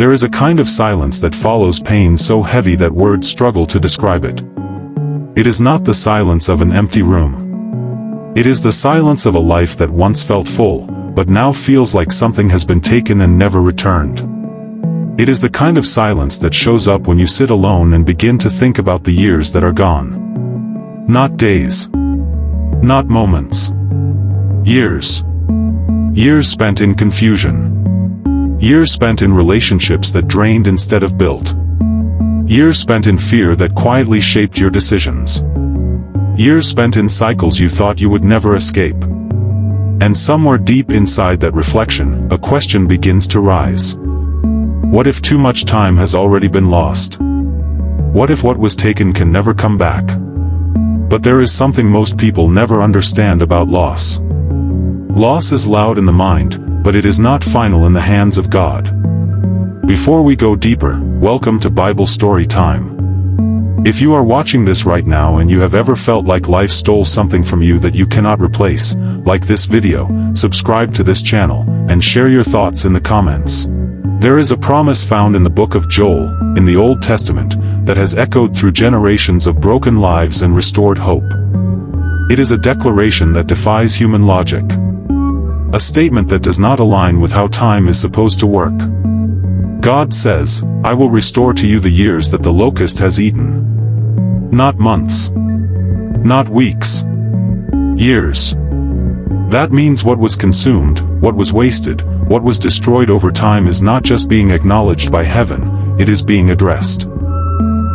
There is a kind of silence that follows pain so heavy that words struggle to describe it. It is not the silence of an empty room. It is the silence of a life that once felt full, but now feels like something has been taken and never returned. It is the kind of silence that shows up when you sit alone and begin to think about the years that are gone. Not days. Not moments. Years. Years spent in confusion. Years spent in relationships that drained instead of built. Years spent in fear that quietly shaped your decisions. Years spent in cycles you thought you would never escape. And somewhere deep inside that reflection, a question begins to rise. What if too much time has already been lost? What if what was taken can never come back? But there is something most people never understand about loss. Loss is loud in the mind, but it is not final in the hands of God. Before we go deeper, welcome to Bible Story Time. If you are watching this right now and you have ever felt like life stole something from you that you cannot replace, like this video, subscribe to this channel, and share your thoughts in the comments. There is a promise found in the book of Joel, in the Old Testament, that has echoed through generations of broken lives and restored hope. It is a declaration that defies human logic. A statement that does not align with how time is supposed to work. God says, "I will restore to you the years that the locust has eaten." Not months. Not weeks. Years. That means what was consumed, what was wasted, what was destroyed over time is not just being acknowledged by heaven, it is being addressed.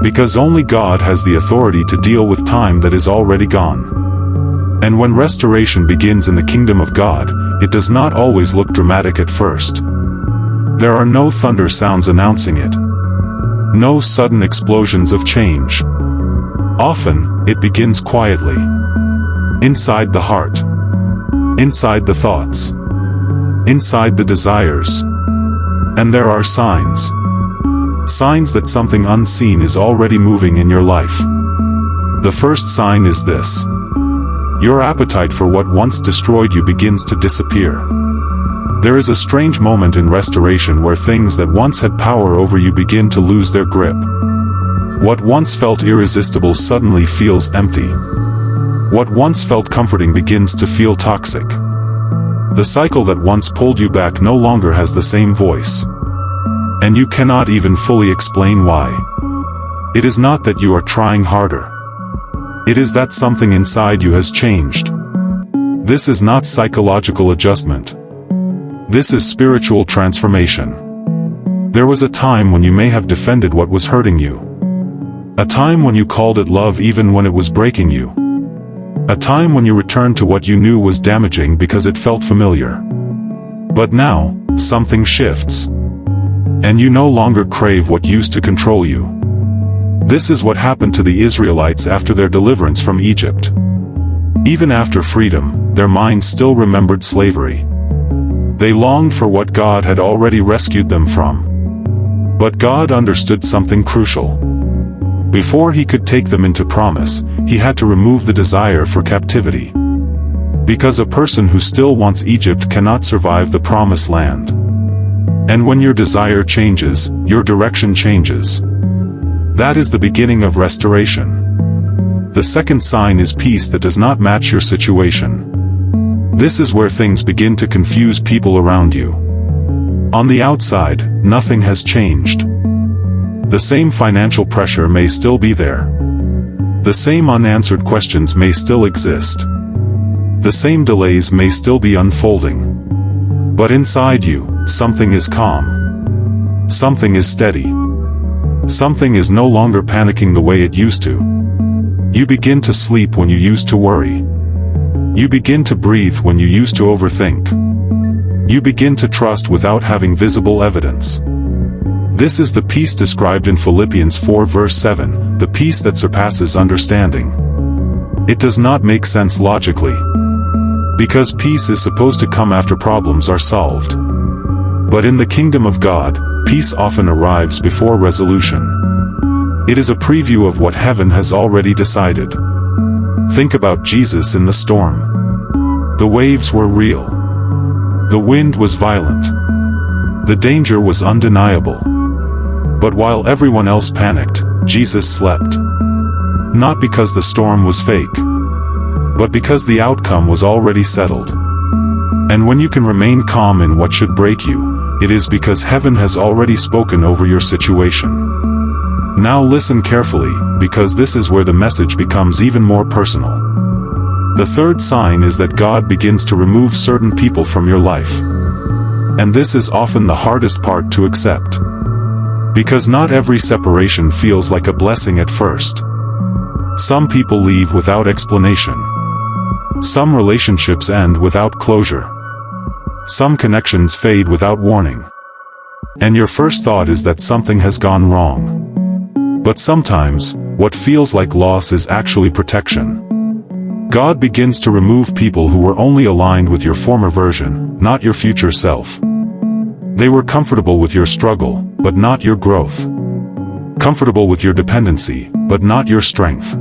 Because only God has the authority to deal with time that is already gone. And when restoration begins in the kingdom of God, it does not always look dramatic at first. There are no thunder sounds announcing it. No sudden explosions of change. Often, it begins quietly. Inside the heart. Inside the thoughts. Inside the desires. And there are signs. Signs that something unseen is already moving in your life. The first sign is this. Your appetite for what once destroyed you begins to disappear. There is a strange moment in restoration where things that once had power over you begin to lose their grip. What once felt irresistible suddenly feels empty. What once felt comforting begins to feel toxic. The cycle that once pulled you back no longer has the same voice. And you cannot even fully explain why. It is not that you are trying harder. It is that something inside you has changed. This is not psychological adjustment. This is spiritual transformation. There was a time when you may have defended what was hurting you. A time when you called it love even when it was breaking you. A time when you returned to what you knew was damaging because it felt familiar. But now, something shifts. And you no longer crave what used to control you. This is what happened to the Israelites after their deliverance from Egypt. Even after freedom, their minds still remembered slavery. They longed for what God had already rescued them from. But God understood something crucial. Before he could take them into promise, he had to remove the desire for captivity. Because a person who still wants Egypt cannot survive the promised land. And when your desire changes, your direction changes. That is the beginning of restoration. The second sign is peace that does not match your situation. This is where things begin to confuse people around you. On the outside, nothing has changed. The same financial pressure may still be there. The same unanswered questions may still exist. The same delays may still be unfolding. But inside you, something is calm. Something is steady. Something is no longer panicking the way it used to. You begin to sleep when you used to worry. You begin to breathe when you used to overthink. You begin to trust without having visible evidence. This is the peace described in Philippians 4 verse 7, the peace that surpasses understanding. It does not make sense logically. Because peace is supposed to come after problems are solved. But in the kingdom of God, peace often arrives before resolution. It is a preview of what heaven has already decided. Think about Jesus in the storm. The waves were real. The wind was violent. The danger was undeniable. But while everyone else panicked, Jesus slept. Not because the storm was fake, but because the outcome was already settled. And when you can remain calm in what should break you, it is because heaven has already spoken over your situation. Now listen carefully, because this is where the message becomes even more personal. The third sign is that God begins to remove certain people from your life. And this is often the hardest part to accept. Because not every separation feels like a blessing at first. Some people leave without explanation. Some relationships end without closure. Some connections fade without warning. And your first thought is that something has gone wrong. But sometimes, what feels like loss is actually protection. God begins to remove people who were only aligned with your former version, not your future self. They were comfortable with your struggle, but not your growth. Comfortable with your dependency, but not your strength.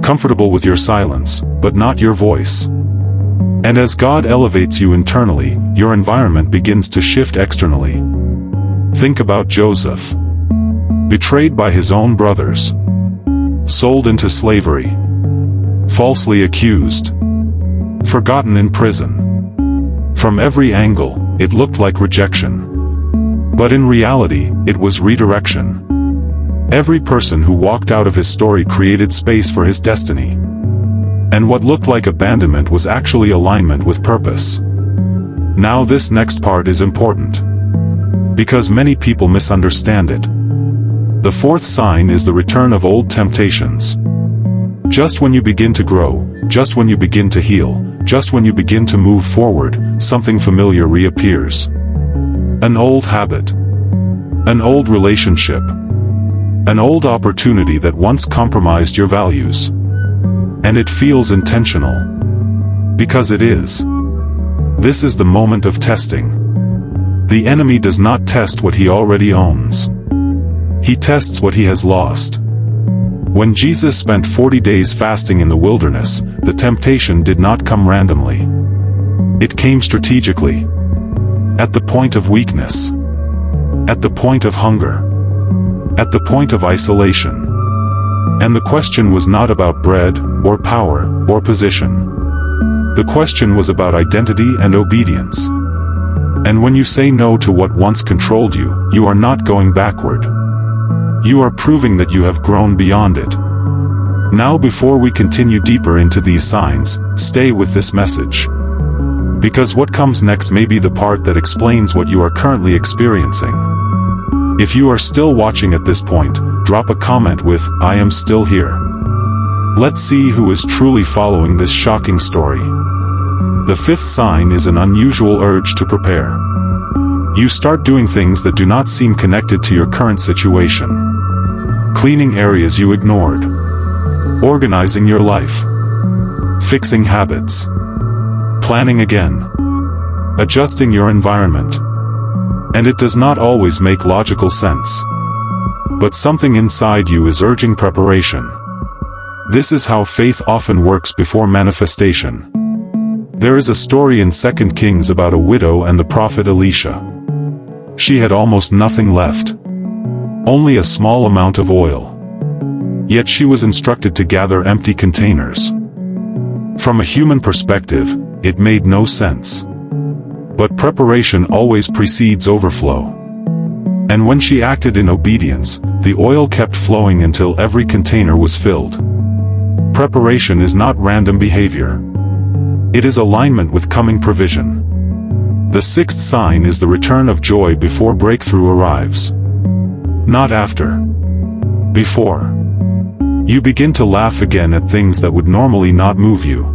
Comfortable with your silence, but not your voice. And as God elevates you internally, your environment begins to shift externally. Think about Joseph. Betrayed by his own brothers. Sold into slavery. Falsely accused. Forgotten in prison. From every angle, it looked like rejection. But in reality, it was redirection. Every person who walked out of his story created space for his destiny. And what looked like abandonment was actually alignment with purpose. Now this next part is important. Because many people misunderstand it. The fourth sign is the return of old temptations. Just when you begin to grow, just when you begin to heal, just when you begin to move forward, something familiar reappears. An old habit. An old relationship. An old opportunity that once compromised your values. And it feels intentional. Because it is. This is the moment of testing. The enemy does not test what he already owns. He tests what he has lost. When Jesus spent 40 days fasting in the wilderness, the temptation did not come randomly. It came strategically. At the point of weakness. At the point of hunger. At the point of isolation. And the question was not about bread, or power, or position. The question was about identity and obedience. And when you say no to what once controlled you, you are not going backward. You are proving that you have grown beyond it. Now before we continue deeper into these signs, stay with this message. Because what comes next may be the part that explains what you are currently experiencing. If you are still watching at this point, drop a comment with, "I am still here." Let's see who is truly following this shocking story. The fifth sign is an unusual urge to prepare. You start doing things that do not seem connected to your current situation. Cleaning areas you ignored. Organizing your life. Fixing habits. Planning again. Adjusting your environment. And it does not always make logical sense. But something inside you is urging preparation. This is how faith often works before manifestation. There is a story in 2 Kings about a widow and the prophet Elisha. She had almost nothing left. Only a small amount of oil. Yet she was instructed to gather empty containers. From a human perspective, it made no sense. But preparation always precedes overflow. And when she acted in obedience, the oil kept flowing until every container was filled. Preparation is not random behavior. It is alignment with coming provision. The sixth sign is the return of joy before breakthrough arrives. Not after. Before. You begin to laugh again at things that would normally not move you.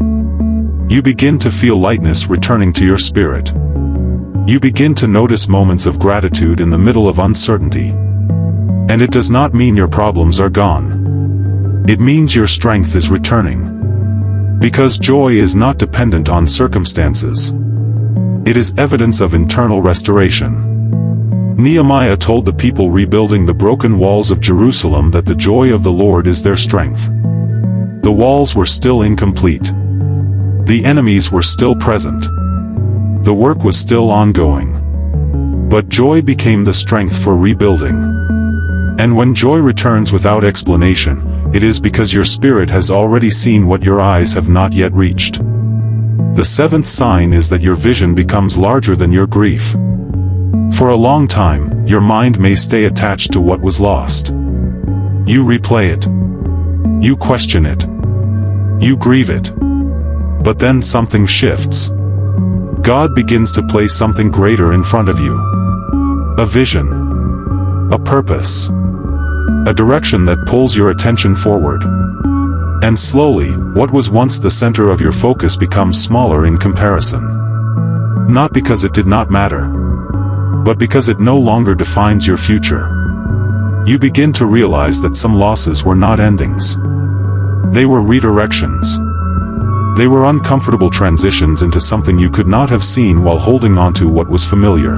You begin to feel lightness returning to your spirit. You begin to notice moments of gratitude in the middle of uncertainty. And it does not mean your problems are gone. It means your strength is returning. Because joy is not dependent on circumstances. It is evidence of internal restoration. Nehemiah told the people rebuilding the broken walls of Jerusalem that the joy of the Lord is their strength. The walls were still incomplete. The enemies were still present. The work was still ongoing. But joy became the strength for rebuilding. And when joy returns without explanation, it is because your spirit has already seen what your eyes have not yet reached. The seventh sign is that your vision becomes larger than your grief. For a long time, your mind may stay attached to what was lost. You replay it. You question it. You grieve it. But then something shifts. God begins to place something greater in front of you. A vision. A purpose. A direction that pulls your attention forward. And slowly, what was once the center of your focus becomes smaller in comparison. Not because it did not matter, but because it no longer defines your future. You begin to realize that some losses were not endings. They were redirections. They were uncomfortable transitions into something you could not have seen while holding on to what was familiar.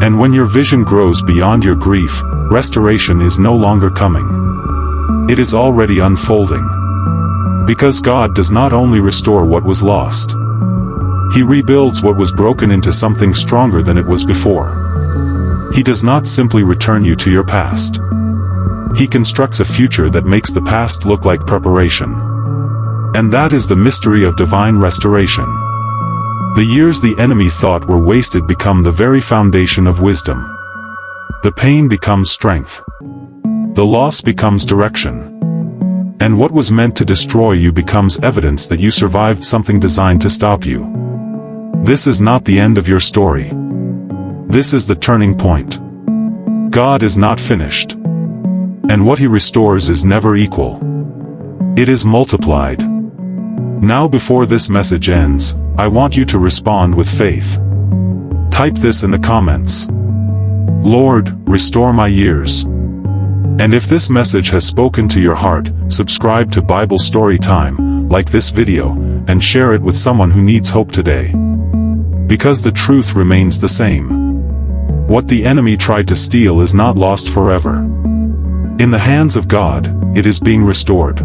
And when your vision grows beyond your grief, restoration is no longer coming. It is already unfolding. Because God does not only restore what was lost. He rebuilds what was broken into something stronger than it was before. He does not simply return you to your past. He constructs a future that makes the past look like preparation. And that is the mystery of divine restoration. The years the enemy thought were wasted become the very foundation of wisdom. The pain becomes strength. The loss becomes direction. And what was meant to destroy you becomes evidence that you survived something designed to stop you. This is not the end of your story. This is the turning point. God is not finished. And what He restores is never equal. It is multiplied. Now before this message ends, I want you to respond with faith. Type this in the comments. Lord, restore my years. And if this message has spoken to your heart, subscribe to Bible Story Time, like this video, and share it with someone who needs hope today. Because the truth remains the same. What the enemy tried to steal is not lost forever. In the hands of God, it is being restored.